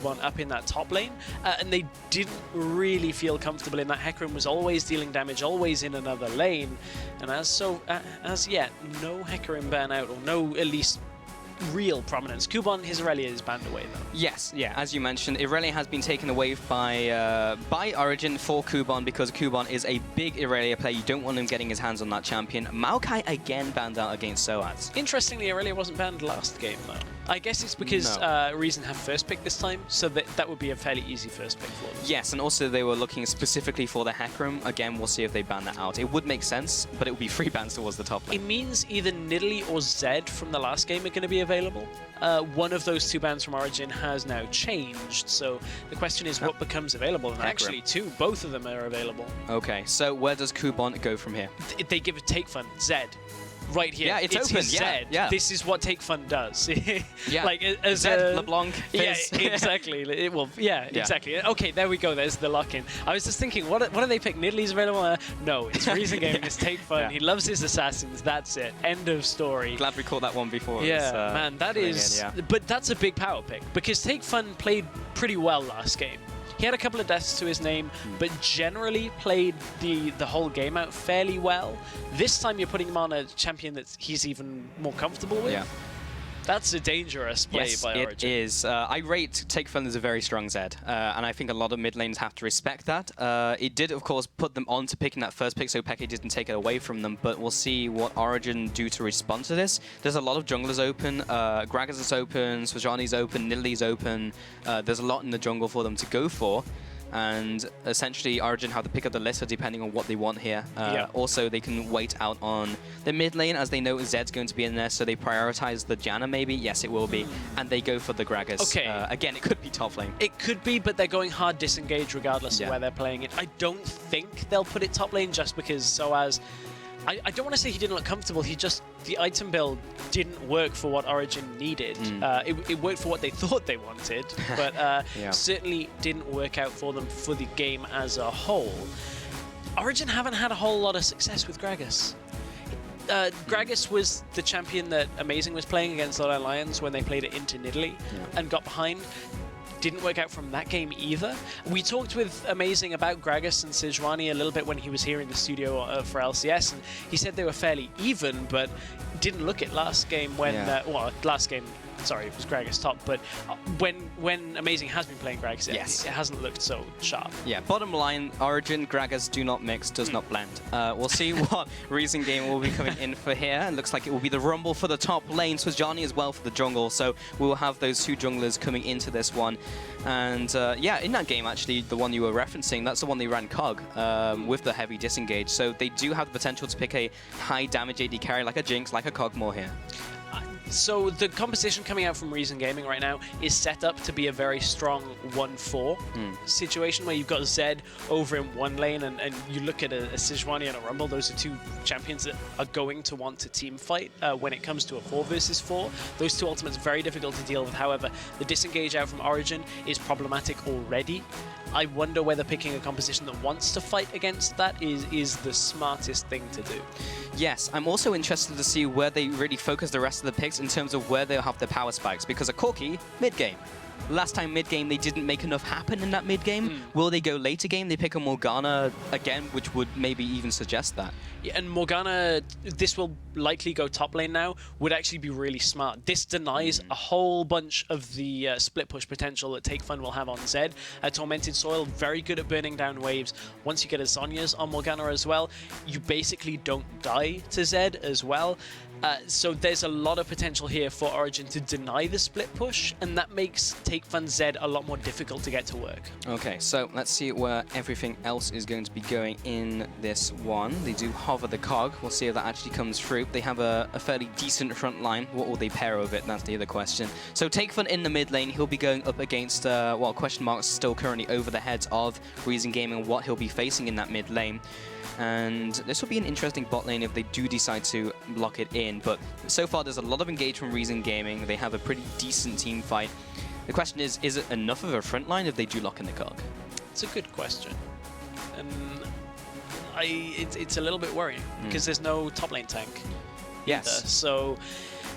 Kuban up in that top lane, and they didn't really feel comfortable in that. Hecarim was always dealing damage, always in another lane, and as yet, no Hecarim burnout, or no at least real prominence. Kuban, his Irelia is banned away though. Yes, yeah, as you mentioned, Irelia has been taken away by Origen for Kuban because Kuban is a big Irelia player. You don't want him getting his hands on that champion. Maokai again banned out against Soaz. Interestingly, Irelia wasn't banned last game though. I guess it's because Reason have first pick this time, so that would be a fairly easy first pick for them. Yes, and also they were looking specifically for the Hecarim. Again, we'll see if they ban that out. It would make sense, but it would be free bans towards the top lane. It means either Nidalee or Zed from the last game are going to be available. One of those two bans from Origen has now changed, so the question is what becomes available, and actually both of them are available. Okay, so where does Kuban go from here? They give a take fun, Zed. Right here. Yeah, it's open. His Zed. Yeah. This is what Take Fun does. Yeah. Like as Zed, LeBlanc, Fizz. Yeah, exactly. Exactly. Okay, there we go. There's the lock-in. I was just thinking, what do they pick? Nidalee's available? No, it's Reason Gaming. It's Take Fun. Yeah. He loves his assassins. That's it. End of story. Glad we caught that one before. Yeah, man, that is. But that's a big power pick because Take Fun played pretty well last game. He had a couple of deaths to his name, but generally played the whole game out fairly well. This time you're putting him on a champion that he's even more comfortable with. Yeah. That's a dangerous play by Origen. It is. I rate Take Fun as a very strong Zed, and I think a lot of mid lanes have to respect that. It did, of course, put them on to picking that first pick, so Peke didn't take it away from them, but we'll see what Origen do to respond to this. There's a lot of junglers open. Gragas is open, Swajani's open, Nidalee's open. There's a lot in the jungle for them to go for. And essentially, Origen have the pick of the litter depending on what they want here. Also, they can wait out on the mid lane as they know Zed's going to be in there, so they prioritize the Janna maybe. Yes, it will be. And they go for the Gragas. Okay. Again, it could be top lane. It could be, but they're going hard disengage regardless of where they're playing it. I don't think they'll put it top lane just because Soaz... I don't want to say he didn't look comfortable, the item build didn't work for what Origen needed. It worked for what they thought they wanted, but certainly didn't work out for them for the game as a whole. Origen haven't had a whole lot of success with Gragas. Gragas was the champion that Amazing was playing against Lord Lions when they played it into Nidalee and got behind. Didn't work out from that game either. We talked with Amazing about Gragas and Sejuani a little bit when he was here in the studio for LCS, and he said they were fairly even, but didn't look it last game when, last game, sorry, it was Gragas top, but when Amazing has been playing Gragas, it hasn't looked so sharp. Yeah, bottom line, Origen, Gragas do not mix, does not blend. We'll see what Reason Game will be coming in for here. It looks like it will be the Rumble for the top lane, Swajani as well for the jungle, so we will have those two junglers coming into this one. And yeah, in that game, actually, the one you were referencing, that's the one they ran Cog with the heavy disengage, so they do have the potential to pick a high damage AD carry like a Jinx, like a Cogmore here. So the composition coming out from Reason Gaming right now is set up to be a very strong 1-4 situation where you've got Zed over in one lane and you look at a Sejuani and a Rumble. Those are two champions that are going to want to team fight when it comes to a 4 versus 4. Those two ultimates are very difficult to deal with. However, the disengage out from Origen is problematic already. I wonder whether picking a composition that wants to fight against that is the smartest thing to do. Yes, I'm also interested to see where they really focus the rest of the picks in terms of where they'll have their power spikes, because a Corki, mid-game. Last time mid-game, they didn't make enough happen in that mid-game. Will they go later game? They pick a Morgana again, which would maybe even suggest that. Yeah, and Morgana, this will likely go top lane now, would actually be really smart. This denies a whole bunch of the split push potential that Take Fun will have on Zed. Tormented Soil, very good at burning down waves. Once you get a Zhonya's on Morgana as well, you basically don't die to Zed as well. So there's a lot of potential here for Origen to deny the split push, and that makes Take Fun Zed a lot more difficult to get to work. Okay, so let's see where everything else is going to be going in this one. They do hover the Cog. We'll see if that actually comes through. They have a fairly decent front line. What will they pair with it? That's the other question. So Take Fun in the mid lane. He'll be going up against, well, question marks still currently over the heads of Reason Gaming, what he'll be facing in that mid lane. And this will be an interesting bot lane if they do decide to lock it in. But so far, there's a lot of engagement from Reason Gaming. They have a pretty decent team fight. The question is it enough of a front line if they do lock in the Cog? It's a good question. And it's a little bit worrying because there's no top lane tank. Yes. Either. So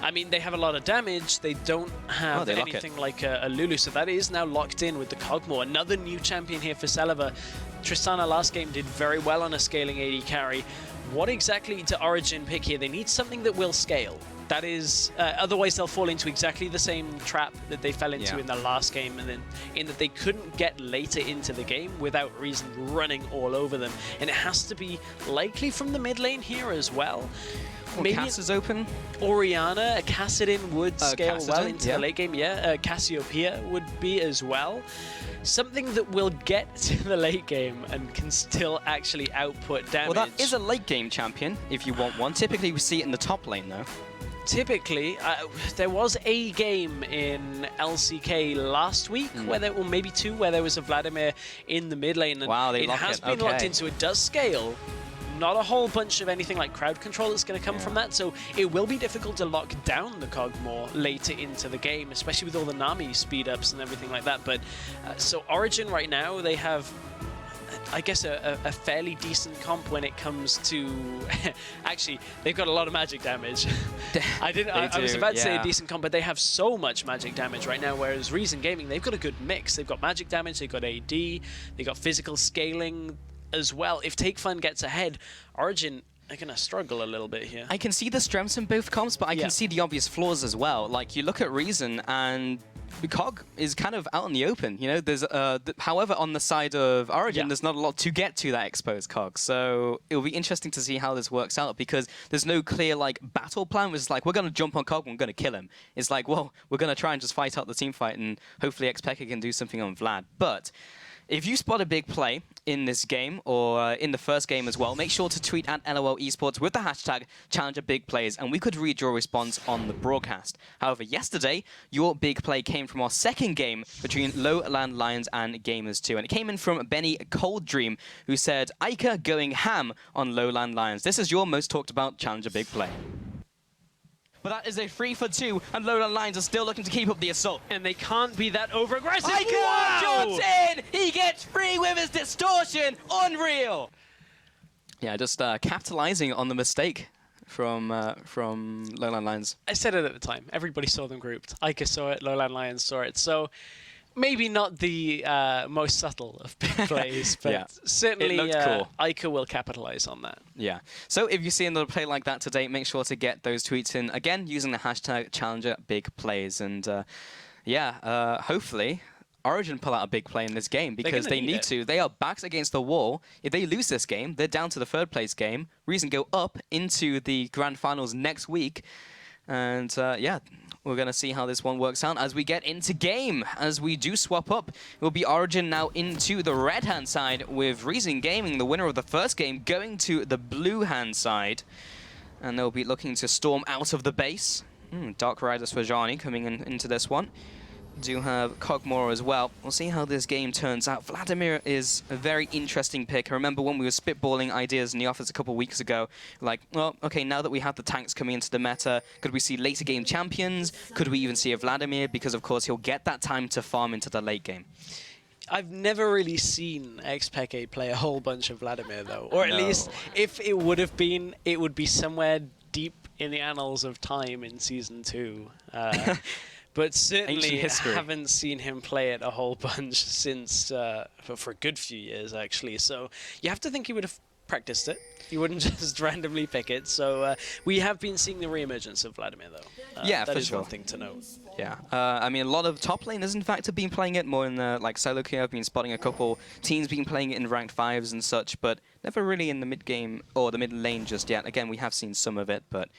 I mean, they have a lot of damage. They don't have anything like a Lulu, so that is now locked in with the Cogmore. Another new champion here for Celiva. Tristana last game did very well on a scaling AD carry. What exactly to Origen pick here? They need something that will scale. That is, otherwise they'll fall into exactly the same trap that they fell into in the last game, and then in that they couldn't get later into the game without Reason running all over them. And it has to be likely from the mid lane here as well. Maybe Cass is open. Oriana, a Cassidin would scale well into the late game. Yeah, Cassiopeia would be as well. Something that will get to the late game and can still actually output damage. Well, that is a late game champion, if you want one. Typically, we see it in the top lane, though. Typically, there was a game in LCK last week, where there, or maybe two, where there was a Vladimir in the mid lane. And wow, it has been locked in, so it does scale. Not a whole bunch of anything like crowd control that's going to come from that, so it will be difficult to lock down the Cogmore later into the game, especially with all the Nami speed-ups and everything like that. But so Origen right now, they have, I guess, a fairly decent comp when it comes to... Actually, they've got a lot of magic damage. I was about to say a decent comp, but they have so much magic damage right now, whereas Reason Gaming, they've got a good mix. They've got magic damage, they've got AD, they've got physical scaling as well. If Take Fun gets ahead, Origen are going to struggle a little bit here. I can see the strengths in both comps, but I can see the obvious flaws as well. Like, you look at Reason, and Cog is kind of out in the open. You know, there's however, on the side of Origen, there's not a lot to get to that exposed Cog. So it'll be interesting to see how this works out, because there's no clear like battle plan, which is like, we're going to jump on Cog, we're going to kill him. It's like, well, we're going to try and just fight out the team fight, and hopefully Xpeke can do something on Vlad. But if you spot a big play in this game, or in the first game as well, make sure to tweet at LOL Esports with the hashtag #ChallengerBigPlays, and we could read your response on the broadcast. However, yesterday, your big play came from our second game between Lowland Lions and Gamers 2, and it came in from Benny Colddream, who said, Ica going ham on Lowland Lions. This is your most talked about Challenger Big Play. But that is a 3 for 2, and Lowland Lions are still looking to keep up the assault. And they can't be that over-aggressive. Ica jumps in! He gets free with his distortion! Unreal! Yeah, just capitalizing on the mistake from Lowland Lions. I said it at the time. Everybody saw them grouped. Ica saw it, Lowland Lions saw it. So maybe not the most subtle of big plays, but certainly cool. Ica will capitalize on that. Yeah. So if you see another play like that today, make sure to get those tweets in, again, using the hashtag #ChallengerBigPlays. And hopefully Origen pull out a big play in this game, because they need to. They are backs against the wall. If they lose this game, they're down to the third place game. Reason go up into the grand finals next week. And we're going to see how this one works out as we get into game. As we do swap up, it will be Origen now into the red-hand side, with Reason Gaming, the winner of the first game, going to the blue-hand side. And they'll be looking to storm out of the base. Dark Riders for Johnny coming into this one. Do have Cogmore as well. We'll see how this game turns out. Vladimir is a very interesting pick. I remember when we were spitballing ideas in the office a couple of weeks ago, like, well, okay, now that we have the tanks coming into the meta, could we see later game champions? Could we even see a Vladimir? Because, of course, he'll get that time to farm into the late game. I've never really seen Xpeke play a whole bunch of Vladimir, though. Or at least, if it would have been, it would be somewhere deep in the annals of time in Season 2. But certainly haven't seen him play it a whole bunch since, for a good few years, actually. So you have to think he would have practiced it. He wouldn't just randomly pick it. So we have been seeing the re-emergence of Vladimir, though. Yeah, that for is sure. one thing to note. Yeah, I mean, a lot of top laners, in fact, have been playing it more in the solo queue. I've been spotting a couple teams been playing it in ranked 5s and such, but never really in the mid game or the mid lane just yet. Again, we have seen some of it, but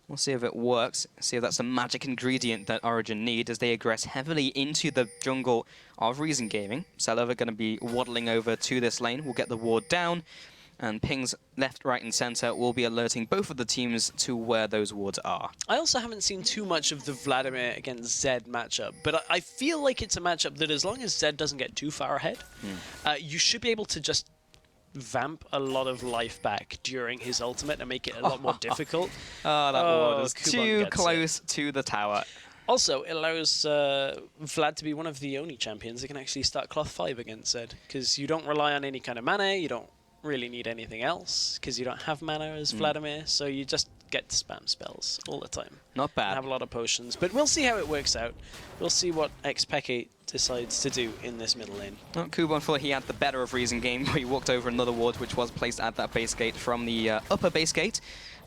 we'll see if it works, see if that's a magic ingredient that Origen need as they aggress heavily into the jungle of Reason Gaming. Celiva going to be waddling over to this lane. We'll get the ward down, and pings left, right, and center will be alerting both of the teams to where those wards are. I also haven't seen too much of the Vladimir against Zed matchup, but I feel like it's a matchup that as long as Zed doesn't get too far ahead, you should be able to just vamp a lot of life back during his ultimate and make it a lot more difficult. Oh, that ward is too close to the tower. Also, it allows Vlad to be one of the only champions that can actually start Cloth 5 against Zed, because you don't rely on any kind of mana, you don't really need anything else because you don't have mana as Vladimir, so you just get to spam spells all the time. Not bad. And have a lot of potions, but we'll see how it works out. We'll see what xPeke decides to do in this middle lane. Well, Kuban thought he had the better of Reason game, where he walked over another ward which was placed at that base gate from the upper base gate.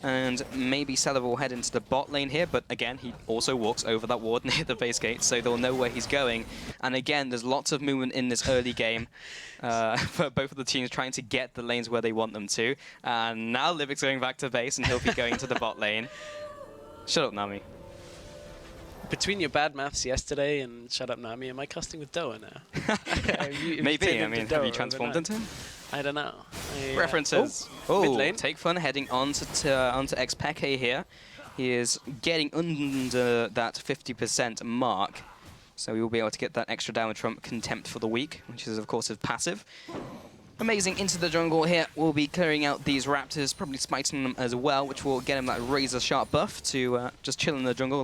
And maybe Celeber will head into the bot lane here, but again, he also walks over that ward near the base gate, so they'll know where he's going. And again, there's lots of movement in this early game for both of the teams trying to get the lanes where they want them to. And now Livic's going back to base, and he'll be going to the bot lane. Shut up, Nami. Between your bad maths yesterday and shut up, Nami, am I casting with Doa now? Maybe. I mean, have you transformed into him? I don't know. References. Mid lane. Take Fun heading onto xPeke here. He is getting under that 50% mark. So we will be able to get that extra damage from Contempt for the Weak, which is, of course, his passive. Amazing into the jungle here. We'll be clearing out these raptors, probably smiting them as well, which will get him that razor-sharp buff to just chill in the jungle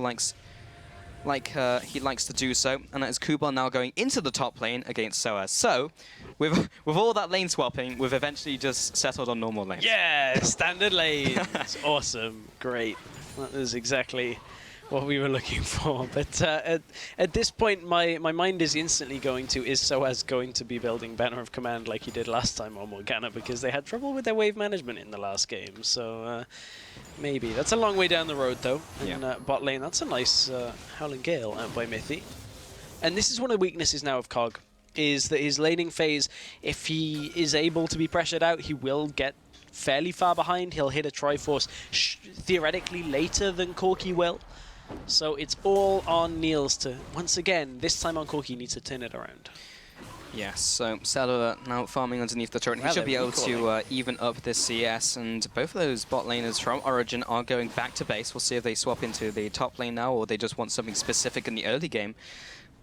like he likes to do so. And that is Kuban now going into the top lane against Soaz. So, with all that lane swapping, we've eventually just settled on normal lanes. Yeah, standard lanes. Awesome. Great. That is exactly what we were looking for. But at this point, my mind is instantly going to, is Soaz going to be building Banner of Command like he did last time on Morgana, because they had trouble with their wave management in the last game. So maybe. That's a long way down the road, though. In bot lane, that's a nice Howling Gale out by Mithy. And this is one of the weaknesses now of Cog, is that his laning phase, if he is able to be pressured out, he will get fairly far behind. He'll hit a Triforce theoretically later than Corki will. So it's all on Niels to, once again, this time on Corki, needs to turn it around. Yes, so Celeber now farming underneath the turret. He should be able to even up this CS, and both of those bot laners from Origen are going back to base. We'll see if they swap into the top lane now, or they just want something specific in the early game.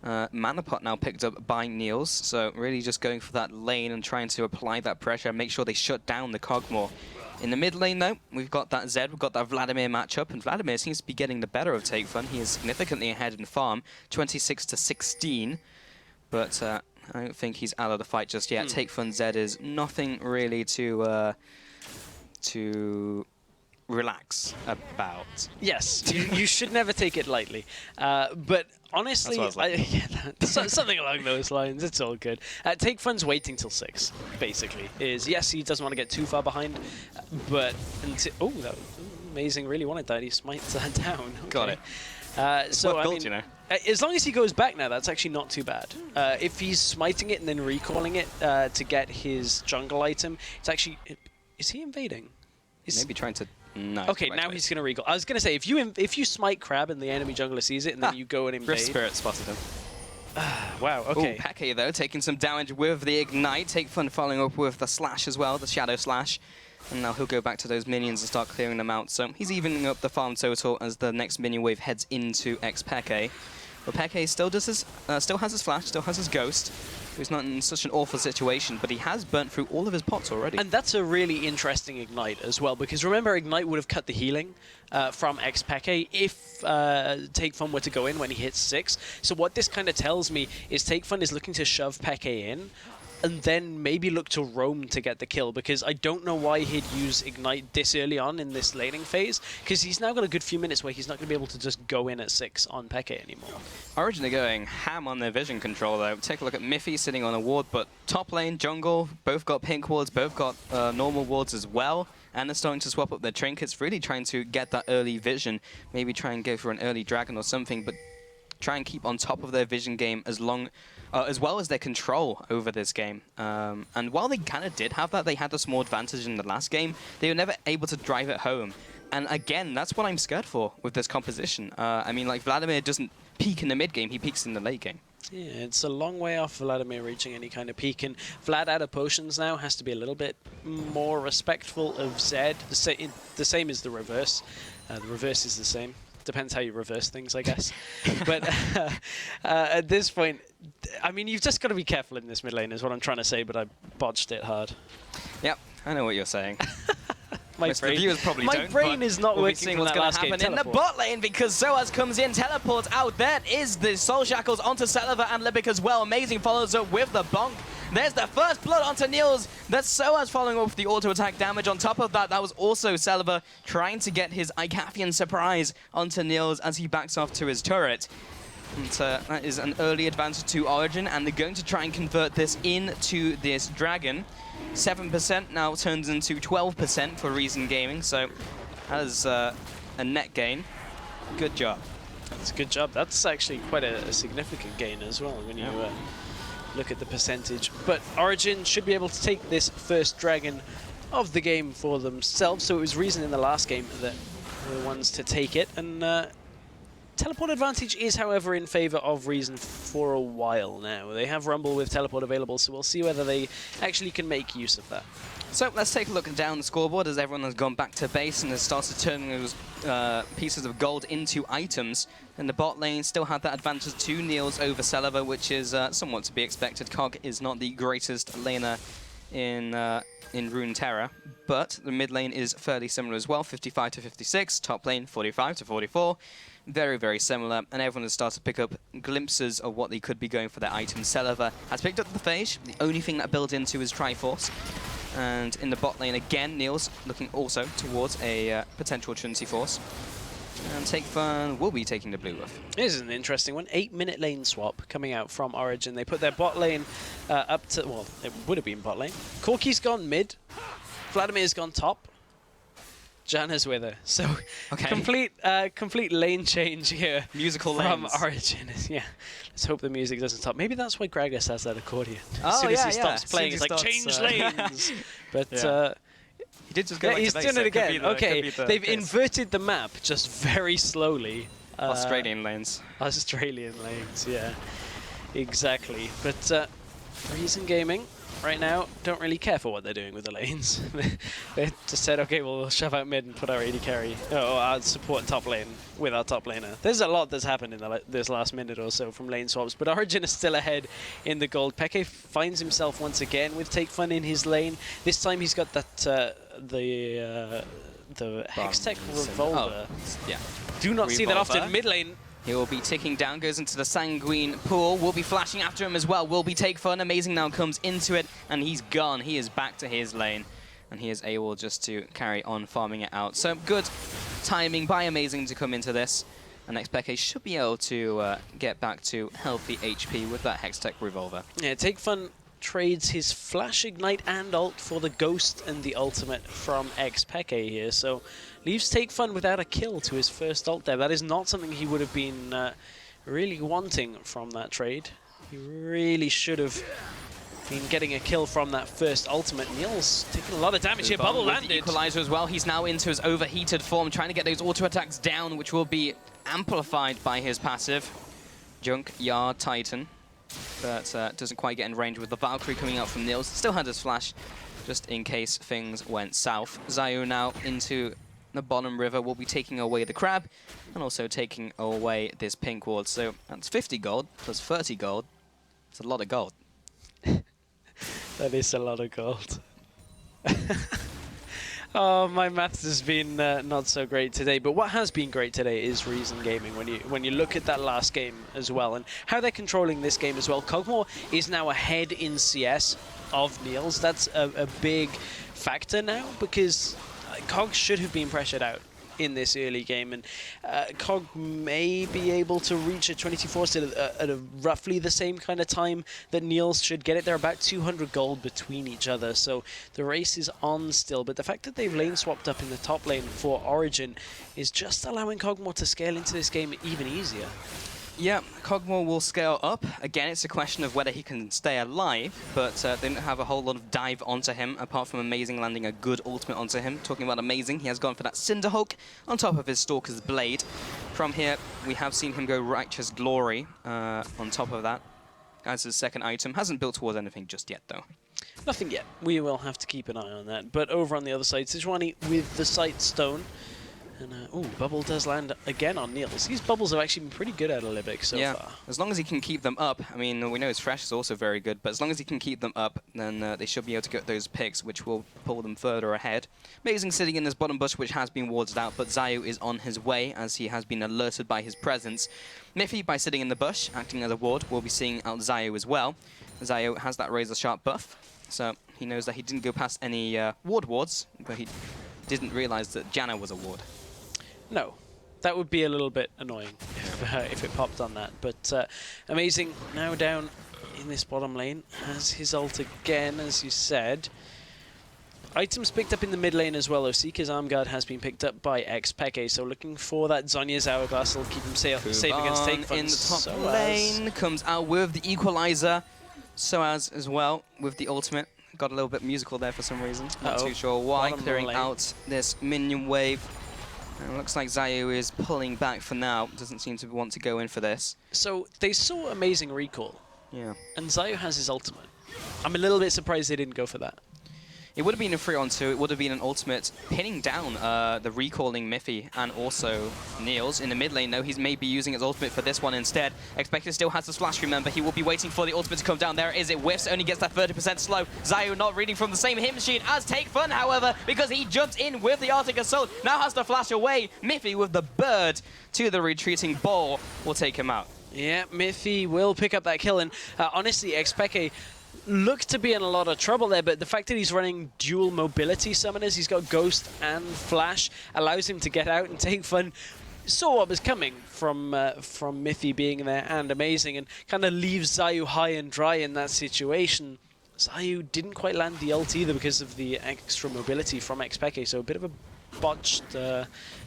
Mana Pot now picked up by Niels, so really just going for that lane and trying to apply that pressure and make sure they shut down the Cog more. In the mid lane, though, we've got that Zed, we've got that Vladimir matchup, and Vladimir seems to be getting the better of Take Fun. He is significantly ahead in farm, 26 to 16, but I don't think he's out of the fight just yet. Take Fun Zed is nothing really to relax about. Yes, you should never take it lightly, but honestly, something along those lines. It's all good. Take Fun's waiting till 6, basically. Yes, he doesn't want to get too far behind, but oh, that was amazing. Really wanted that. He smites that down. Okay. Got it. So I mean, you know, as long as he goes back now, that's actually not too bad. If he's smiting it and then recalling it to get his jungle item, it's actually, is he invading? Maybe trying to. No. Okay, now he's going to recall. I was going to say, if you smite Crab and the enemy jungler sees it, and then you go and invade. Rift Spirit spotted him. Wow, okay. Peke, though, taking some damage with the Ignite. Take Fun following up with the Slash as well, the Shadow Slash. And now he'll go back to those minions and start clearing them out. So he's evening up the farm total as the next minion wave heads into xPeke. But Peke still has his Flash, still has his Ghost. He's not in such an awful situation, but he has burnt through all of his pots already. And that's a really interesting Ignite as well, because remember, Ignite would have cut the healing from xPeke if Take Fun were to go in when he hits 6. So what this kind of tells me is Take Fun is looking to shove Peke in, and then maybe look to roam to get the kill, because I don't know why he'd use Ignite this early on in this laning phase, because he's now got a good few minutes where he's not going to be able to just go in at 6 on Peke anymore. Origen are going ham on their vision control, though. Take a look at Miffy sitting on a ward, but top lane, jungle, both got pink wards, both got normal wards as well, and they're starting to swap up their trinkets, really trying to get that early vision, maybe try and go for an early dragon or something, but try and keep on top of their vision game as well as their control over this game. And while they kind of did have that, they had a small advantage in the last game, they were never able to drive it home. And again, that's what I'm scared for with this composition. I mean, like, Vladimir doesn't peak in the mid game, he peaks in the late game. Yeah, it's a long way off Vladimir reaching any kind of peak, and Vlad out of potions now has to be a little bit more respectful of Zed. The same as the reverse. The reverse is the same. Depends how you reverse things, I guess. But at this point, I mean, you've just got to be careful in this mid lane is what I'm trying to say, but I botched it hard. Yep, I know what you're saying. My brain is not working. What's going to happen in the bot lane, because Soaz comes in, teleports out. That is the Soul Shackles onto Celeber and Libic as well. Amazing follows up with the bonk. There's the first blood onto Niels. That's SOAS following up with the auto-attack damage. On top of that, that was also Celeber trying to get his Icathian surprise onto Niels as he backs off to his turret. And that is an early advantage to Origen, and they're going to try and convert this into this Dragon. 7% now turns into 12% for Reason Gaming, so that is a net gain. Good job. That's a good job. That's actually quite a significant gain as well when you look at the percentage. But Origen should be able to take this first Dragon of the game for themselves. So it was Reason in the last game that were the ones to take it. And teleport advantage is, however, in favor of Reason for a while now. They have Rumble with teleport available, so we'll see whether they actually can make use of that. So let's take a look down the scoreboard as everyone has gone back to base and has started turning those pieces of gold into items. And the bot lane still had that advantage to Niels over Celeber, which is somewhat to be expected. Kog is not the greatest laner in Runeterra, but the mid lane is fairly similar as well, 55 to 56, top lane 45 to 44. Very, very similar, and everyone has started to pick up glimpses of what they could be going for their items. Celeber has picked up the Phage. The only thing that builds into is Triforce. And in the bot lane again, Niels looking also towards a potential Trinity Force. And Take Fun will be taking the blue buff. This is an interesting one. 8-minute lane swap coming out from Origen. They put their bot lane up to, well, it would have been bot lane. Corki's gone mid. Vladimir's gone top. Janna's with her. So complete lane change here. Musical from lanes. Origen. Yeah. Let's hope the music doesn't stop. Maybe that's why Gragas has that accordion. Oh, as soon as he yeah, stops playing, it's like, change lanes. But he did just go back he's to base, doing so it again. Okay, they've case. Inverted the map just very slowly. Australian lanes. Australian lanes, yeah. Exactly. But Reason Gaming right now don't really care for what they're doing with the lanes. They just said, okay, well, we'll shove out mid and put our AD carry, or our support top lane with our top laner. There's a lot that's happened in this last minute or so from lane swaps, but Origen is still ahead in the gold. Peke finds himself once again with Take Fun in his lane. This time he's got that the Hextech Revolver. Oh, yeah. Do not see that often. Mid lane. He will be ticking down, goes into the Sanguine pool. Will be flashing after him as well. Will be Take Fun. Amazing now comes into it, and he's gone. He is back to his lane, and he is able just to carry on farming it out. So good timing by Amazing to come into this. And next Peke should be able to get back to healthy HP with that Hextech Revolver. Yeah, Take Fun trades his Flash Ignite and ult for the Ghost and the ultimate from Peke here. So leaves Take Fun without a kill to his first ult there. That is not something he would have been really wanting from that trade. He really should have been getting a kill from that first ultimate. Niels taking a lot of damage here. Bubble landed. The equalizer as well. He's now into his overheated form, trying to get those auto attacks down, which will be amplified by his passive. Junkyard Titan. But doesn't quite get in range with the Valkyrie coming out from Niels. Still had his flash, just in case things went south. Zayu now into the bottom river will be taking away the crab and also taking away this pink ward. So that's 50 gold plus 30 gold. It's a lot of gold. That is a lot of gold. Oh, my maths has been not so great today, but what has been great today is Reason Gaming. When you look at that last game as well and how they're controlling this game as well. Kog'Maw is now ahead in CS of Niels. That's a big factor now because Kog should have been pressured out in this early game, and Kog may be able to reach a 24 at a roughly the same kind of time that Niels should get it. They're about 200 gold between each other, so the race is on still, but the fact that they've lane swapped up in the top lane for Origen is just allowing Kog'Maw to scale into this game even easier. Yeah, Kog'Maw will scale up. Again, it's a question of whether he can stay alive, but they don't have a whole lot of dive onto him, apart from Amazing landing a good ultimate onto him. Talking about Amazing, he has gone for that Cinderhulk on top of his Stalker's Blade. From here, we have seen him go Righteous Glory on top of that as his second item. Hasn't built towards anything just yet, though. Nothing yet. We will have to keep an eye on that. But over on the other side, Sejuani with the Sight Stone. And, bubble does land again on Niels. These bubbles have actually been pretty good out of Libic so far. As long as he can keep them up. I mean, we know his Thresh is also very good, but as long as he can keep them up, then they should be able to get those picks, which will pull them further ahead. Amazing sitting in this bottom bush, which has been warded out, but Zayu is on his way, as he has been alerted by his presence. Miffy, by sitting in the bush, acting as a ward, will be seeing out Zayu as well. Zayu has that Razor Sharp buff, so he knows that he didn't go past any wards, but he didn't realize that Janna was a ward. No, that would be a little bit annoying if it popped on that. But Amazing now down in this bottom lane, has his ult again, as you said. Items picked up in the mid lane as well. Osika's arm guard has been picked up by XPeke, so looking for that Zhonya's hourglass will keep him safe against take in the top lane, comes out with the equalizer. Soaz as well with the ultimate. Got a little bit musical there for some reason. Not too sure why. Clearing out this minion wave. And it looks like Zayu is pulling back for now. Doesn't seem to want to go in for this. So they saw Amazing recall. Yeah. And Zayu has his ultimate. I'm a little bit surprised they didn't go for that. It would have been a 3-on-2. It would have been an ultimate pinning down the recalling Miffy and also Niels in the mid lane. No, he's maybe using his ultimate for this one instead. Expected still has the splash, remember. He will be waiting for the ultimate to come down. There it is. It whiffs, only gets that 30% slow. Zayu not reading from the same hit machine as Take Fun, however, because he jumped in with the Arctic Assault. Now has to flash away. Miffy with the bird to the retreating ball will take him out. Yeah, Miffy will pick up that kill. And honestly, XPeke looked to be in a lot of trouble there, but the fact that he's running dual mobility summoners, he's got Ghost and Flash, allows him to get out and Take Fun. Saw what was coming from Miffy being there and Amazing, and kind of leaves Zayu high and dry in that situation. Zayu didn't quite land the ult either because of the extra mobility from XPeke, so a bit of a botched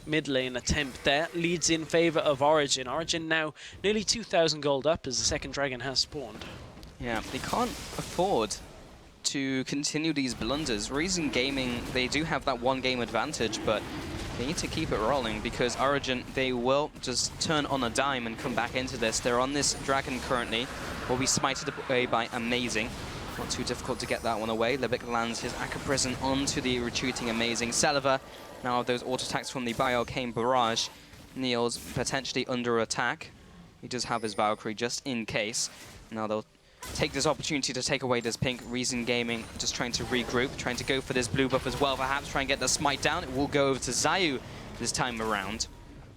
mid lane attempt there. Leads in favor of Origen. Origen now nearly 2,000 gold up as the second dragon has spawned. Yeah, they can't afford to continue these blunders. Reason Gaming, they do have that one game advantage, but they need to keep it rolling because Origen, they will just turn on a dime and come back into this. They're on this dragon currently, will be smited away by Amazing. Not too difficult to get that one away. Libic lands his Akka Prison onto the retreating Amazing. Saliva, now those auto attacks from the Bioarcane Barrage. Niels potentially under attack. He does have his Valkyrie just in case. Now they'll take this opportunity to take away this pink. Reason Gaming just trying to regroup, trying to go for this blue buff as well, perhaps try and get the smite down. It will go over to Zayu this time around.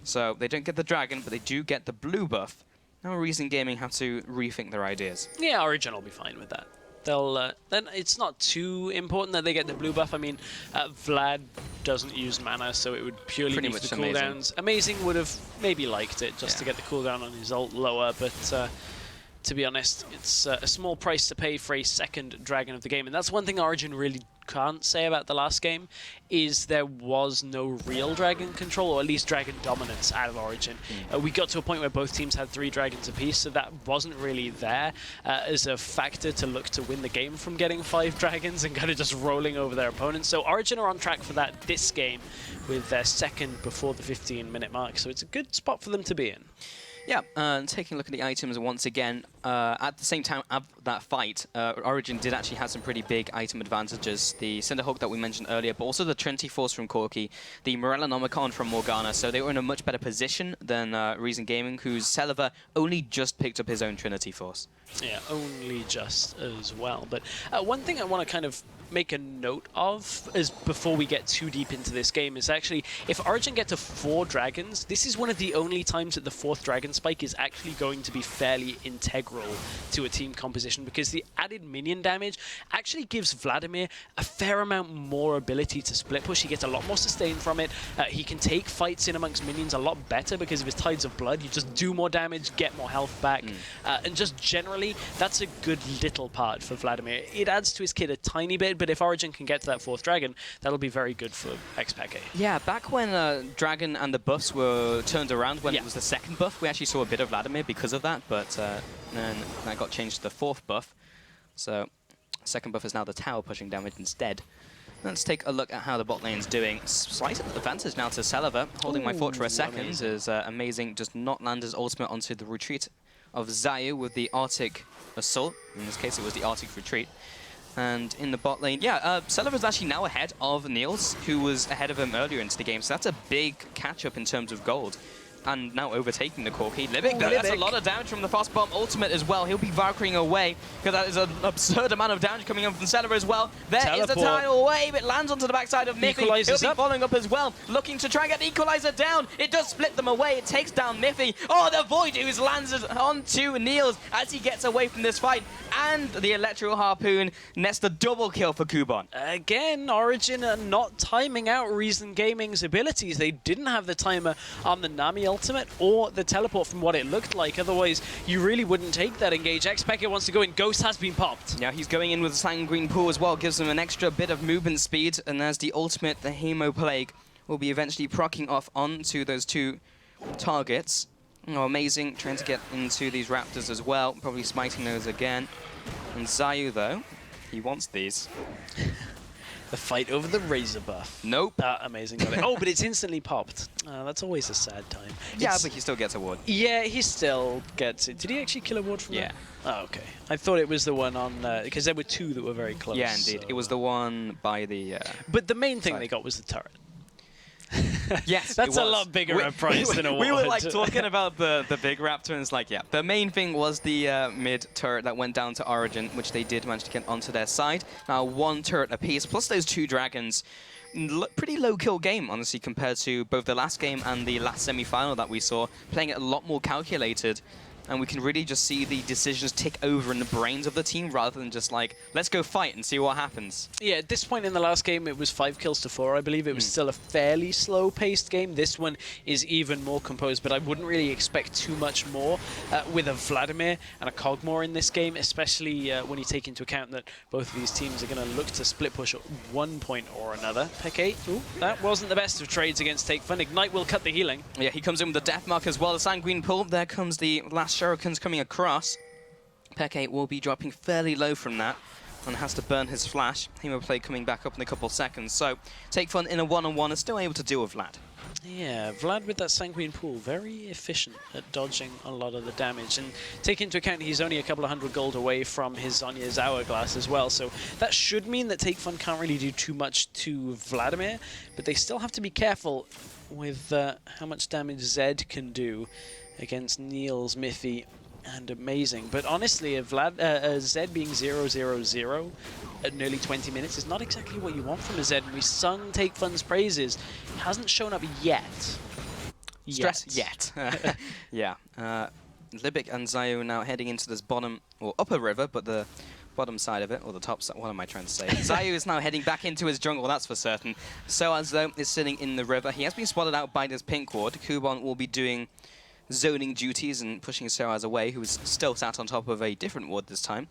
So they don't get the dragon, but they do get the blue buff. Now Reason Gaming have to rethink their ideas. Yeah, Origen will be fine with that. They'll then it's not too important that they get the blue buff. I mean, Vlad doesn't use mana, so it would purely be for the cooldowns. Amazing would have maybe liked it just to get the cooldown on his ult lower, but to be honest, it's a small price to pay for a second dragon of the game. And that's one thing Origen really can't say about the last game, is there was no real dragon control, or at least dragon dominance out of Origen. We got to a point where both teams had 3 dragons apiece, so that wasn't really there as a factor to look to win the game from getting 5 dragons and kind of just rolling over their opponents. So Origen are on track for that this game with their second before the 15-minute mark, so it's a good spot for them to be in. Yeah, and taking a look at the items once again, at the same time of that fight, Origen did actually have some pretty big item advantages. The Cinderhawk that we mentioned earlier, but also the Trinity Force from Corki, the Morellonomicon from Morgana, so they were in a much better position than Reason Gaming, whose Saliva only just picked up his own Trinity Force. Yeah, only just as well. But one thing I want to kind of make a note of is before we get too deep into this game is actually if Origen get to 4 dragons, this is one of the only times that the 4th dragon spike is actually going to be fairly integral to a team composition, because the added minion damage actually gives Vladimir a fair amount more ability to split push. He gets a lot more sustain from it. He can take fights in amongst minions a lot better because of his Tides of Blood. You just do more damage, get more health back, and just generally that's a good little part for Vladimir. It adds to his kit a tiny bit, but if Origen can get to that 4th dragon, that'll be very good for XPeke. Yeah, back when Dragon and the buffs were turned around, when it was the 2nd buff, we actually saw a bit of Vladimir because of that, but then that got changed to the 4th buff. So 2nd buff is now the tower pushing damage instead. Let's take a look at how the bot lane's doing. Slight advantage now to Saliva, holding my fort for a second. Is Amazing does not land his ultimate onto the retreat of Zayu with the Arctic Assault. In this case, it was the Arctic Retreat. And in the bot lane, yeah, Celebra's actually now ahead of Niels, who was ahead of him earlier into the game. So that's a big catch-up in terms of gold. And now overtaking the Corki. Libic, though, that's a lot of damage from the fast bomb ultimate as well. He'll be Valkyrying away, because that is an absurd amount of damage coming in from Celebra as well. There is the tidal wave. It lands onto the backside of Miffy. He'll be following up as well, looking to try and get the Equalizer down. It does split them away. It takes down Miffy. Oh, the Void Ooze lands onto Niels as he gets away from this fight. And the Electro Harpoon nets the double kill for Kubon. Again, Origen are not timing out Reason Gaming's abilities. They didn't have the timer on the Nami ultimate or the teleport from what it looked like. Otherwise, you really wouldn't take that engage. Xpeke wants to go in. Ghost has been popped. Yeah, he's going in with a Sanguine Pool as well. Gives him an extra bit of movement speed. And as the ultimate, the Hemo Plague, will be eventually proccing off onto those two targets. Oh, amazing. Trying to get into these Raptors as well. Probably smiting those again. And Zayu, though, he wants these. The fight over the Razor buff. Nope. Amazing. Got it. Oh, but it's instantly popped. That's always a sad time. Yeah, but he still gets a ward. Yeah, he still gets it. Did he actually kill a ward from that? Oh, okay. I thought it was the one on... because there were two that were very close. Yeah, indeed. So, it was the one by the... but the main thing they got was the turret. Yes, that's a lot bigger a prize than a ward. We were like talking about the big Raptor, and it's like, yeah, the main thing was the mid turret that went down to Origen, which they did manage to get onto their side. Now, one turret apiece, plus those two dragons. Pretty low kill game, honestly, compared to both the last game and the last semi-final that we saw, playing it a lot more calculated. And we can really just see the decisions tick over in the brains of the team rather than just like, let's go fight and see what happens. Yeah, at this point in the last game, it was 5 kills to 4, I believe. It was still a fairly slow-paced game. This one is even more composed, but I wouldn't really expect too much more with a Vladimir and a Kog'Maw in this game, especially when you take into account that both of these teams are going to look to split push at one point or another. Peke, that wasn't the best of trades against Take Fun. Ignite will cut the healing. Yeah, he comes in with the Death Mark as well. The Sanguine Pull. There comes the last Shurikens coming across. Peke will be dropping fairly low from that and has to burn his flash. Hemo play coming back up in a couple of seconds. So Take Fun in a one-on-one is still able to deal with Vlad. Yeah, Vlad with that Sanguine Pool, very efficient at dodging a lot of the damage. And take into account he's only a couple of 100 gold away from his Zhonya's Hourglass as well. So that should mean that Take Fun can't really do too much to Vladimir, but they still have to be careful with how much damage Zed can do against Niels, Miffy, and Amazing. But honestly, a Zed being 0-0-0 at nearly 20 minutes is not exactly what you want from a Zed. And we sung Take Fun's praises. He hasn't shown up yet. Stress yet. Yeah. Libic and Zayu now heading into this bottom, or upper river, but the bottom side of it, or the top side, what am I trying to say? Zayu is now heading back into his jungle, that's for certain. So as though is sitting in the river. He has been spotted out by this pink ward. Kubon will be doing zoning duties and pushing Soaz away, who is still sat on top of a different ward this time.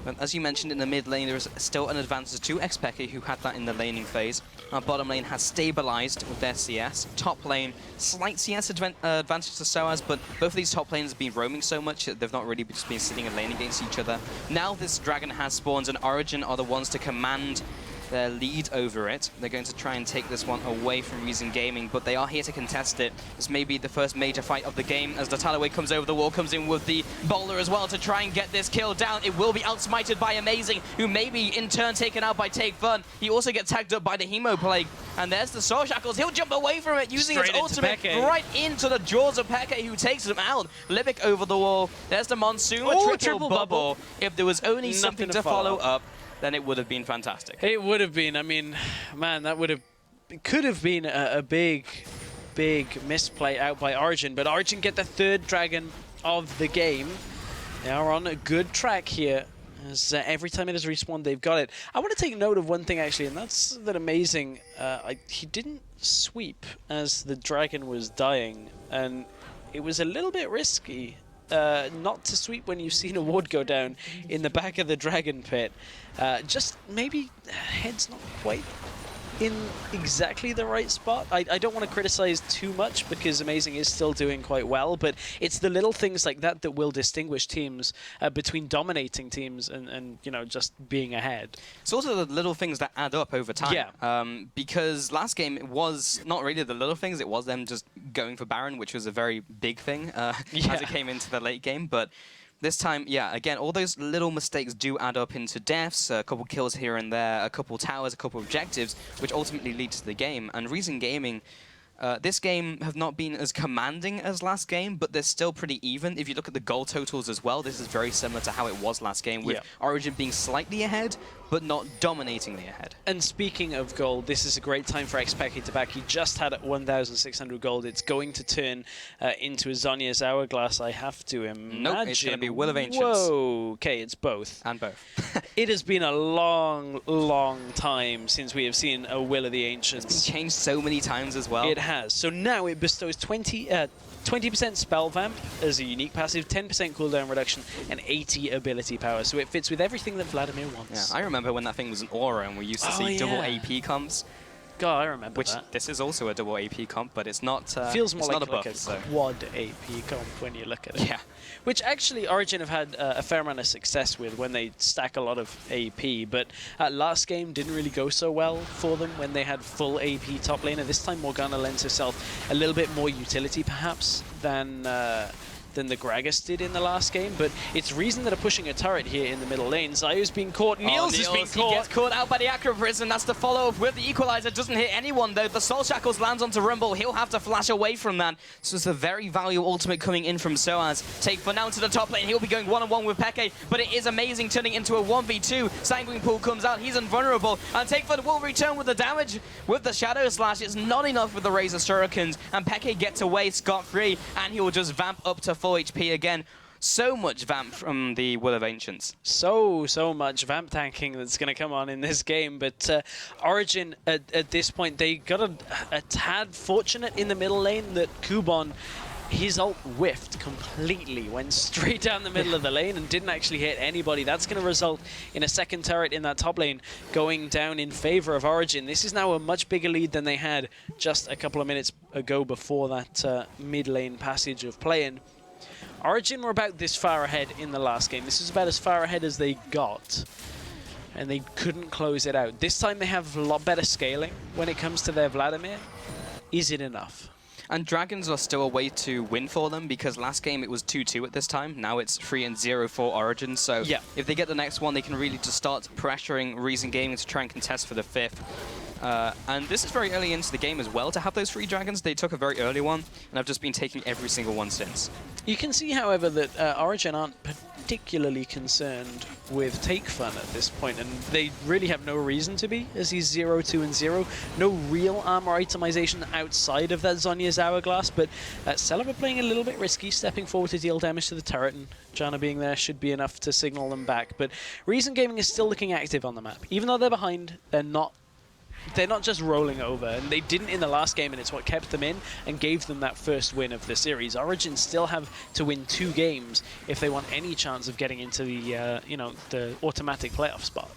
But as you mentioned, in the mid lane, there is still an advantage to Xpeke, who had that in the laning phase. Our bottom lane has stabilized with their CS. Top lane, slight CS advantage to Soaz, but both of these top lanes have been roaming so much that they've not really just been sitting in lane against each other. Now this dragon has spawns, and Origen are the ones to command their lead over it. They're going to try and take this one away from Reason Gaming, but they are here to contest it. This may be the first major fight of the game as the Talaway comes over the wall, comes in with the Bowler as well to try and get this kill down. It will be outsmited by Amazing, who may be in turn taken out by Take Fun. He also gets tagged up by the Hemo Plague, and there's the Soul Shackles. He'll jump away from it using his ultimate right into the jaws of Peke, who takes him out. Libic over the wall. There's the Monsoon, a triple bubble. If there was only something to follow up, then it would have been fantastic. It would have been. I mean, man, that could have been a big misplay out by Origen, but Origen get the third dragon of the game. They are on a good track here, as every time it has respawned, they've got it. I want to take note of one thing, actually, and that's that Amazing, he didn't sweep as the dragon was dying, and it was a little bit risky. Not to sweep when you've seen a ward go down in the back of the dragon pit. Just maybe head's not quite in exactly the right spot. I don't want to criticize too much because Amazing is still doing quite well, but it's the little things like that that will distinguish teams between dominating teams and you know, just being ahead. It's also the little things that add up over time. Yeah. Because last game it was not really the little things, it was them just going for Baron, which was a very big thing as it came into the late game, but this time, yeah, again, all those little mistakes do add up into deaths, a couple kills here and there, a couple towers, a couple objectives, which ultimately lead to the game. And Reason Gaming, this game have not been as commanding as last game, but they're still pretty even. If you look at the goal totals as well, this is very similar to how it was last game, with Origen being slightly ahead, but not dominatingly ahead. And speaking of gold, this is a great time for xpeki to back. He just had 1,600 gold. It's going to turn into a Zhonya's Hourglass, I have to imagine. Nope, it's going to be Will of Ancients. Whoa, okay, it's both. And both. It has been a long, long time since we have seen a Will of the Ancients. It's been changed so many times as well. It has. So now it bestows 20% spell vamp as a unique passive, 10% cooldown reduction, and 80 ability power. So it fits with everything that Vladimir wants. Yeah, I remember when that thing was an aura and we used to see double AP comps. God, I remember which that. This is also a double AP comp, but it's not. Feels more like a quad AP comp when you look at it. Yeah. Which actually Origen have had a fair amount of success with when they stack a lot of AP, but last game didn't really go so well for them when they had full AP top laner. This time Morgana lends herself a little bit more utility perhaps than the Gragas did in the last game, but it's Reason that are pushing a turret here in the middle lane. Zio's been caught, Niels has been caught. He gets caught out by the Acro Prison. That's the follow-up with the Equalizer. Doesn't hit anyone though. The Soul Shackles lands onto Rumble. He'll have to flash away from that. So it's a very valuable ultimate coming in from Soaz. Take for now to the top lane. He'll be going one-on-one with Peke, but it is amazing, turning into a 1v2. Sanguine Pool comes out. He's invulnerable, and Take for will return with the damage with the Shadow Slash. It's not enough with the Razor Shurikens, and Peke gets away scot-free, and he will just vamp up to full HP again. So much vamp from the Will of Ancients. So much vamp tanking that's going to come on in this game. But Origen, at this point, they got a tad fortunate in the middle lane that Kubon, his ult whiffed completely, went straight down the middle of the lane and didn't actually hit anybody. That's going to result in a second turret in that top lane going down in favor of Origen. This is now a much bigger lead than they had just a couple of minutes ago before that mid lane passage of playing. Origen were about this far ahead in the last game. This is about as far ahead as they got, and they couldn't close it out. This time they have a lot better scaling when it comes to their Vladimir. Is it enough? And Dragons are still a way to win for them, because last game it was 2-2 at this time. Now it's 3-0 for Origen. So if they get the next one, they can really just start pressuring Reason Gaming to try and contest for the 5th. And this is very early into the game as well to have those 3 dragons. They took a very early one, and I've just been taking every single one since. You can see, however, that Origen aren't particularly concerned with Take Fun at this point, and they really have no reason to be, as he's 0-2-0. No real armor itemization outside of that Zhonya's Hourglass, but Celebi playing a little bit risky, stepping forward to deal damage to the turret, and Janna being there should be enough to signal them back. But Reason Gaming is still looking active on the map. Even though they're behind, they're not just rolling over, and they didn't in the last game, and it's what kept them in and gave them that first win of the series. Origen still have to win 2 games if they want any chance of getting into the the automatic playoff spot.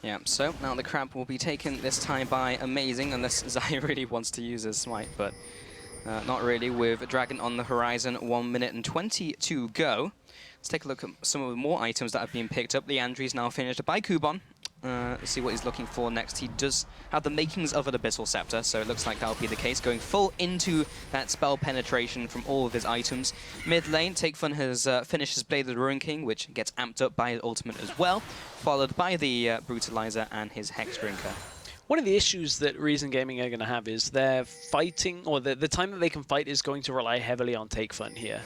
Yeah, so now the crab will be taken this time by Amazing, unless Zai really wants to use his smite, but not really, with Dragon on the horizon. 1 minute and 20 to go. Let's take a look at some of the more items that have been picked up. Leandri's now finished by Kubon. Let's see what he's looking for next. He does have the makings of an Abyssal Scepter, so it looks like that'll be the case. Going full into that spell penetration from all of his items. Mid lane, Take Fun has finished his Blade of the Ruin King, which gets amped up by his ultimate as well, followed by the Brutalizer and his Hex Drinker. One of the issues that Reason Gaming are going to have is their fighting, or the time that they can fight is going to rely heavily on Take Fun here.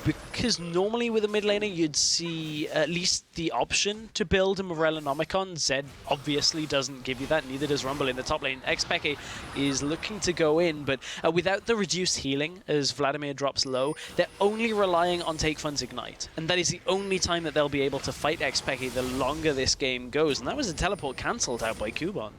Because normally with a mid laner you'd see at least the option to build a Morellonomicon. Zed obviously doesn't give you that, neither does Rumble in the top lane. xpeki is looking to go in, but without the reduced healing as Vladimir drops low, they're only relying on Take Fun's Ignite. And that is the only time that they'll be able to fight xpeki the longer this game goes. And that was a teleport cancelled out by Kubon.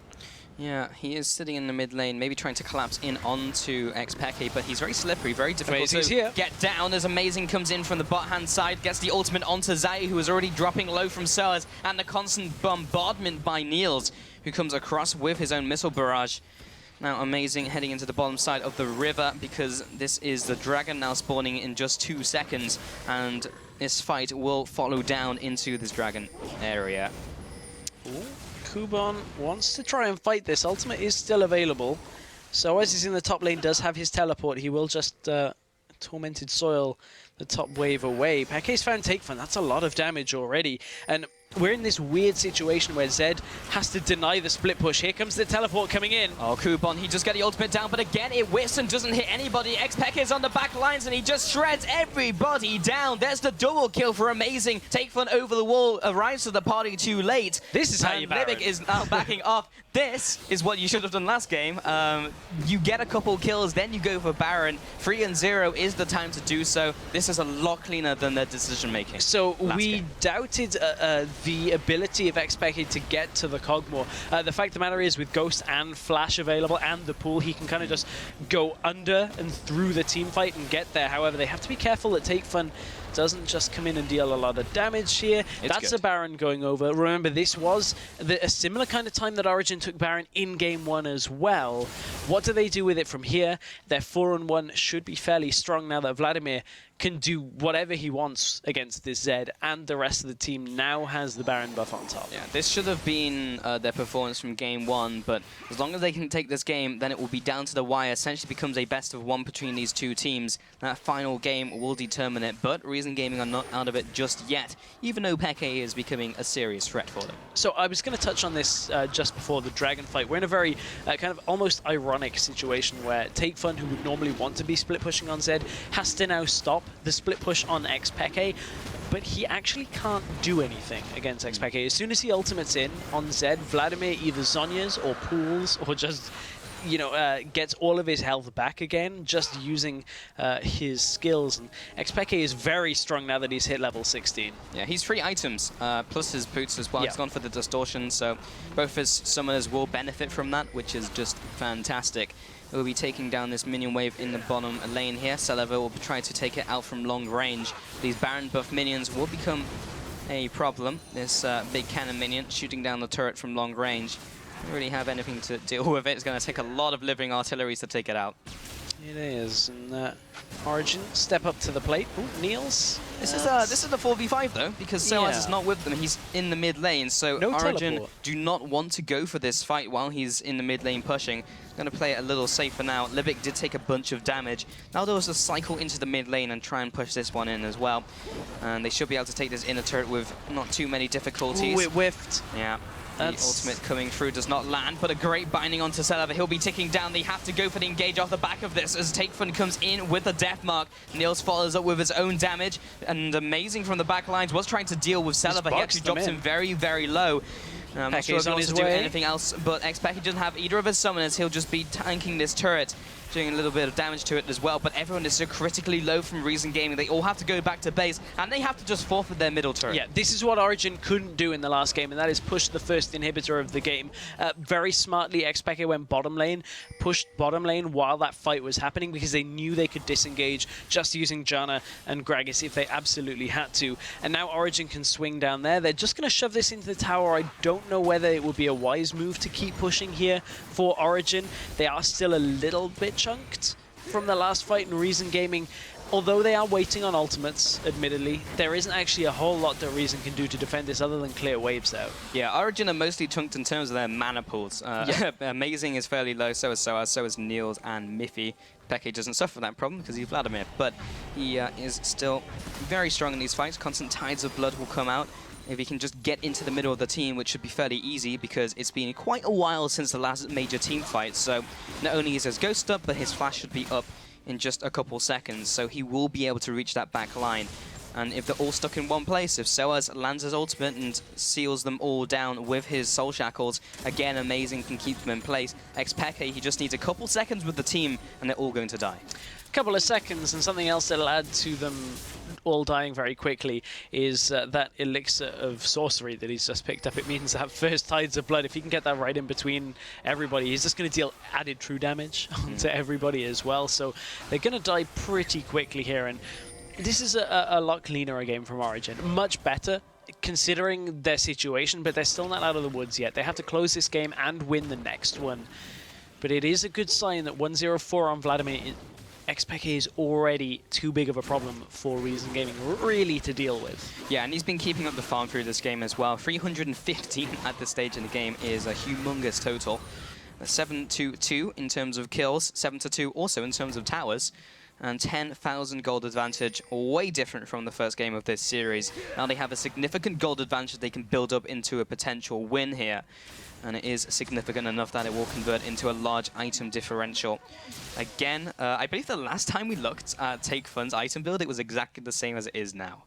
Yeah, he is sitting in the mid lane, maybe trying to collapse in onto xpeki, but he's very slippery, very difficult to get down as Amazing comes in from the bot-hand side, gets the ultimate onto Zai, who is already dropping low from Soaz, and the constant bombardment by Niels, who comes across with his own missile barrage. Now Amazing heading into the bottom side of the river, because this is the dragon now spawning in just 2 seconds, and this fight will follow down into this dragon area. Ooh. Kubon wants to try and fight this. Ultimate is still available. So as he's in the top lane, does have his teleport. He will just Tormented Soil, the top wave away. Peke's found Take Fun. That's a lot of damage already. And we're in this weird situation where Zed has to deny the split push. Here comes the teleport coming in. Oh, Coupon, he just got the ultimate down, but again, it whiffs and doesn't hit anybody. Xpeke is on the back lines, and he just shreds everybody down. There's the double kill for Amazing. Take Fun over the wall, arrives to the party too late. This is how you Baron. Libic is now backing off. This is what you should have done last game. You get a couple kills, then you go for Baron. 3 and 0 is the time to do so. This is a lot cleaner than their decision making. So we doubted the ability of Xpeke to get to the Cogmore. The fact of the matter is, with Ghost and Flash available and the pool, he can kind of just go under and through the team fight and get there. However, they have to be careful that Take Fun doesn't just come in and deal a lot of damage here. That's a Baron going over. Remember, this was a similar kind of time that Origen took Baron in Game 1 as well. What do they do with it from here? Their 4-on-1 should be fairly strong now that Vladimir can do whatever he wants against this Zed, and the rest of the team now has the Baron buff on top. Yeah, this should have been their performance from Game 1, but as long as they can take this game, then it will be down to the wire. Essentially becomes a best of one between these two teams. That final game will determine it, but Reason Gaming are not out of it just yet, even though Peke is becoming a serious threat for them. So I was going to touch on this just before the Dragon fight. We're in a very kind of almost ironic situation where Take Fun, who would normally want to be split pushing on Zed, has to now stop the split push on Xpeke, but he actually can't do anything against Xpeke. As soon as he ultimates in on Zed, Vladimir either Zhonya's or pools or just, you know, gets all of his health back again just using his skills. And Xpeke is very strong now that he's hit level 16. Yeah, he's 3 items, plus his boots as well. Yeah. He's gone for the distortion, so both his summoners will benefit from that, which is just fantastic. We'll be taking down this minion wave in the bottom lane here. Celevo will try to take it out from long range. These Baron buff minions will become a problem. This big cannon minion shooting down the turret from long range. Don't really have anything to deal with it. It's going to take a lot of living artilleries to take it out. It is, and Origen step up to the plate. Ooh, Niels. This is the 4v5 though, because Soaz is not with them. He's in the mid lane, so no Origen teleport. do not want to go for this fight while he's in the mid lane pushing. Going to play it a little safer now. Libic did take a bunch of damage. Now there was a cycle into the mid lane and try and push this one in as well. And they should be able to take this inner turret with not too many difficulties. Ooh, it whiffed. Yeah. The ultimate coming through does not land, but a great binding onto Celevo. He'll be ticking down. They have to go for the engage off the back of this as Take Fun comes in with the death mark. Niels follows up with his own damage, and Amazing from the back lines was trying to deal with Celevo. He actually drops him very, very low. I'm not sure if he wants to do anything else, but Xpeke doesn't have either of his summoners. He'll just be tanking this turret, doing a little bit of damage to it as well, but everyone is so critically low from Reason Gaming. They all have to go back to base, and they have to just forfeit their middle turret. Yeah, this is what Origen couldn't do in the last game, and that is push the first inhibitor of the game. Very smartly, Xpeke went bottom lane, pushed bottom lane while that fight was happening, because they knew they could disengage just using Janna and Gragas if they absolutely had to. And now Origen can swing down there. They're just going to shove this into the tower. I don't know whether it would be a wise move to keep pushing here for Origen. They are still a little bit chunked from the last fight in Reason Gaming. Although they are waiting on ultimates, admittedly, there isn't actually a whole lot that Reason can do to defend this other than clear waves out. Yeah, Origen are mostly chunked in terms of their mana pools. Amazing is fairly low, so is Soaz, so is Niels and Miffy. Peke doesn't suffer that problem because he's Vladimir, but he is still very strong in these fights. Constant tides of blood will come out. If he can just get into the middle of the team, which should be fairly easy because it's been quite a while since the last major team fight. So not only is his Ghost up, but his Flash should be up in just a couple seconds. So he will be able to reach that back line. And if they're all stuck in one place, if Soaz lands his ultimate and seals them all down with his Soul Shackles, again, Amazing can keep them in place. Xpeke, he just needs a couple seconds with the team, and they're all going to die. Couple of seconds, and something else that'll add to them all dying very quickly is that elixir of sorcery that he's just picked up. It means that first tides of blood, if he can get that right in between everybody, he's just going to deal added true damage onto everybody as well. So they're going to die pretty quickly here, and this is a lot cleaner a game from Origen. Much better considering their situation, but they're still not out of the woods yet. They have to close this game and win the next one. But it is a good sign that 1-0-4 on Vladimir. Xpeke is already too big of a problem for Reason Gaming, really, to deal with. Yeah, and he's been keeping up the farm through this game as well. 315 at this stage in the game is a humongous total. 7-2 in terms of kills, 7-2 also in terms of towers. And 10,000 gold advantage, way different from the first game of this series. Now they have a significant gold advantage they can build up into a potential win here. And it is significant enough that it will convert into a large item differential. Again, I believe the last time we looked at Take Fun's item build, it was exactly the same as it is now.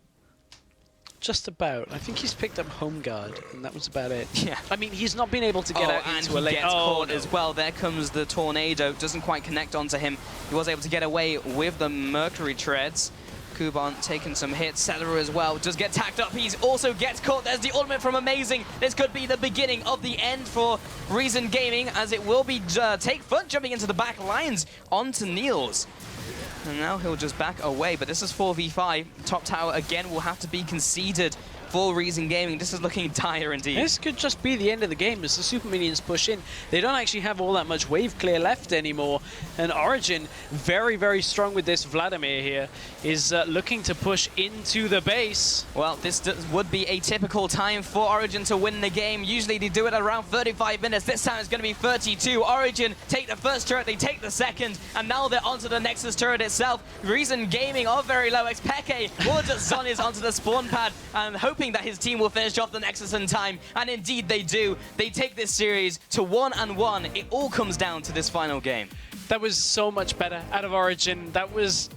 Just about. I think he's picked up Home Guard, and that was about it. Yeah. I mean, he's not been able to get out into a late... Gets caught as well. There comes the Tornado. Doesn't quite connect onto him. He was able to get away with the Mercury Treads. Kuban taking some hits. Celery as well. Just get tacked up. He also gets caught. There's the ultimate from Amazing. This could be the beginning of the end for Reason Gaming, as it will be Take Fun jumping into the back lines onto Niels. And now he'll just back away, but this is 4v5. Top tower again will have to be conceded for Reason Gaming. This is looking dire indeed. This could just be the end of the game as the Super Minions push in. They don't actually have all that much wave clear left anymore. And Origen, very, very strong with this. Vladimir here is looking to push into the base. Well, this would be a typical time for Origen to win the game. Usually they do it at around 35 minutes. This time it's going to be 32. Origen take the first turret, they take the second, and now they're onto the Nexus turret itself. Reason Gaming are very low. Peke will just Zon is onto the spawn pad and hoping that his team will finish off the Nexus in time. And indeed they do. They take this series to 1-1. It all comes down to this final game. That was so much better out of Origen. That was,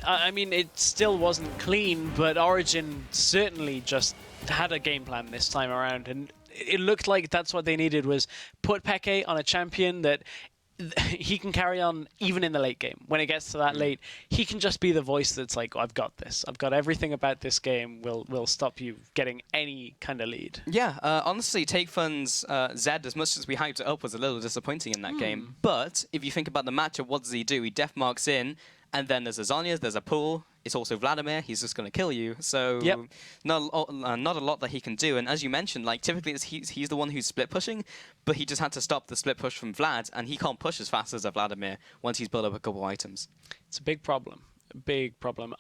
I mean, it still wasn't clean, but Origen certainly just had a game plan this time around. And it looked like that's what they needed, was put Peke on a champion that he can carry on even in the late game. When it gets to that late, he can just be the voice that's like, oh, I've got this. I've got everything about this game will stop you getting any kind of lead. Yeah, honestly, Take Fun's Zed, as much as we hyped it up, was a little disappointing in that game. But if you think about the matchup, what does he do? He def marks in, and then there's a Zhonya's, there's a pool. It's also Vladimir. He's just going to kill you. So yep. not a lot that he can do. And as you mentioned, like typically he's the one who's split pushing, but he just had to stop the split push from Vlad, and he can't push as fast as a Vladimir once he's built up a couple items. It's a big problem. A big problem.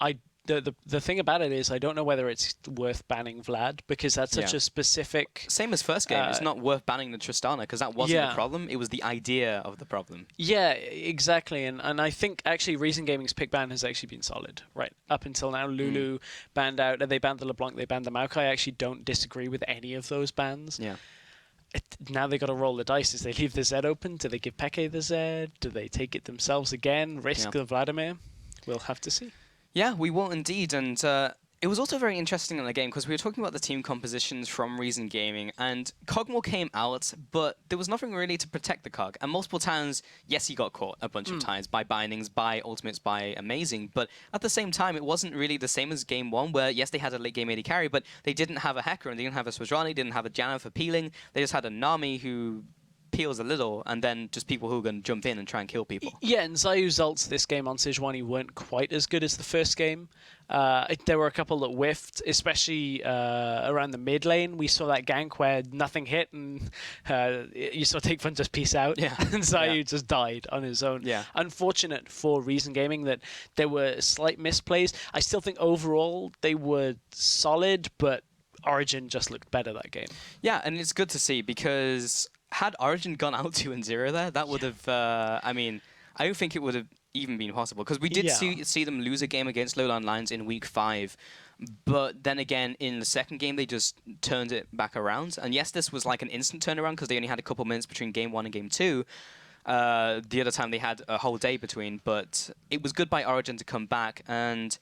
The thing about it is I don't know whether it's worth banning Vlad, because that's such a specific... Same as first game. It's not worth banning the Tristana, because that wasn't the problem. It was the idea of the problem. Yeah, exactly. And I think actually Reason Gaming's pick ban has actually been solid, right? Up until now, Lulu banned out. They banned the LeBlanc, they banned the Maokai. I actually don't disagree with any of those bans. Yeah. Now they got to roll the dice. As they leave the Zed open, do they give Peke the Zed? Do they take it themselves again? Risk the Vladimir? We'll have to see. Yeah, we will indeed, and it was also very interesting in the game because we were talking about the team compositions from Reason Gaming, and Kog'Maw came out, but there was nothing really to protect the Cog. And multiple times, yes, he got caught a bunch of times by bindings, by ultimates, by Amazing, but at the same time, it wasn't really the same as Game 1, where yes, they had a late game AD carry, but they didn't have a Hecker, and they didn't have a Swajrani, didn't have a Janna for peeling, they just had a Nami who peels a little, and then just people who are going to jump in and try and kill people. Yeah, and Zayu's ults this game on Sejuani weren't quite as good as the first game. There were a couple that whiffed, especially around the mid lane. We saw that gank where nothing hit, and you saw Take Fun just peace out, and Zayu just died on his own. Yeah. Unfortunate for Reason Gaming that there were slight misplays. I still think overall they were solid, but Origen just looked better that game. Yeah, and it's good to see, because had Origen gone out 2-0 there, that would have, I mean, I don't think it would have even been possible, because we did see them lose a game against Lowland Lions in week 5, but then again, in the second game, they just turned it back around. And yes, this was like an instant turnaround, because they only had a couple minutes between game 1 and game 2. The other time, they had a whole day between, but it was good by Origen to come back, and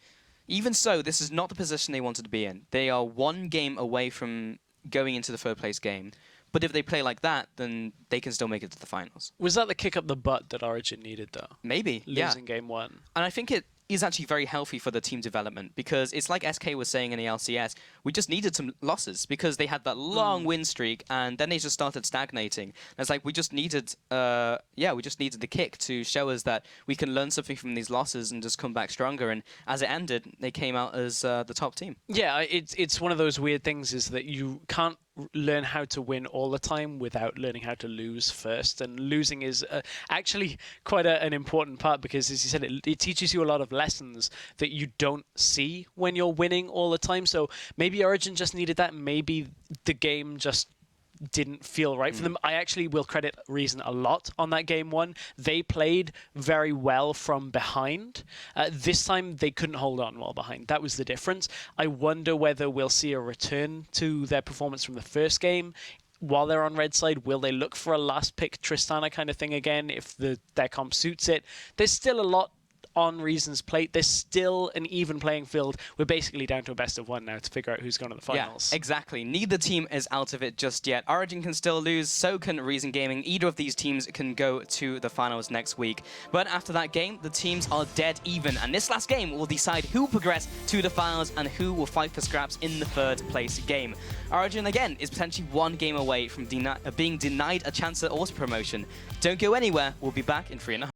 even so, this is not the position they wanted to be in. They are one game away from going into the third place game. But if they play like that, then they can still make it to the finals. Was that the kick up the butt that Origen needed, though? Maybe, Losing game 1. And I think it is actually very healthy for the team development, because it's like SK was saying in the LCS, we just needed some losses, because they had that long win streak, and then they just started stagnating. And it's like we just needed, we just needed the kick to show us that we can learn something from these losses and just come back stronger. And as it ended, they came out as the top team. Yeah, it's one of those weird things, is that you can't learn how to win all the time without learning how to lose first. And losing is actually quite an important part, because, as you said, it teaches you a lot of lessons that you don't see when you're winning all the time. So maybe Origen just needed that. Maybe the game just didn't feel right for them. I actually will credit Reason a lot on that game one. They played very well from behind. This time they couldn't hold on while behind. That was the difference. I wonder whether we'll see a return to their performance from the first game. While they're on red side, will they look for a last pick Tristana kind of thing again if their comp suits it? There's still a lot on Reason's plate. There's still an even playing field. We're basically down to a best of one now to figure out who's going to the finals. Yeah, exactly. Neither team is out of it just yet. Origen can still lose, so can Reason Gaming. Either of these teams can go to the finals next week. But after that game, the teams are dead even, and this last game will decide who will progress to the finals and who will fight for scraps in the third place game. Origen, again, is potentially one game away from being denied a chance at auto promotion. Don't go anywhere. We'll be back in 3.5.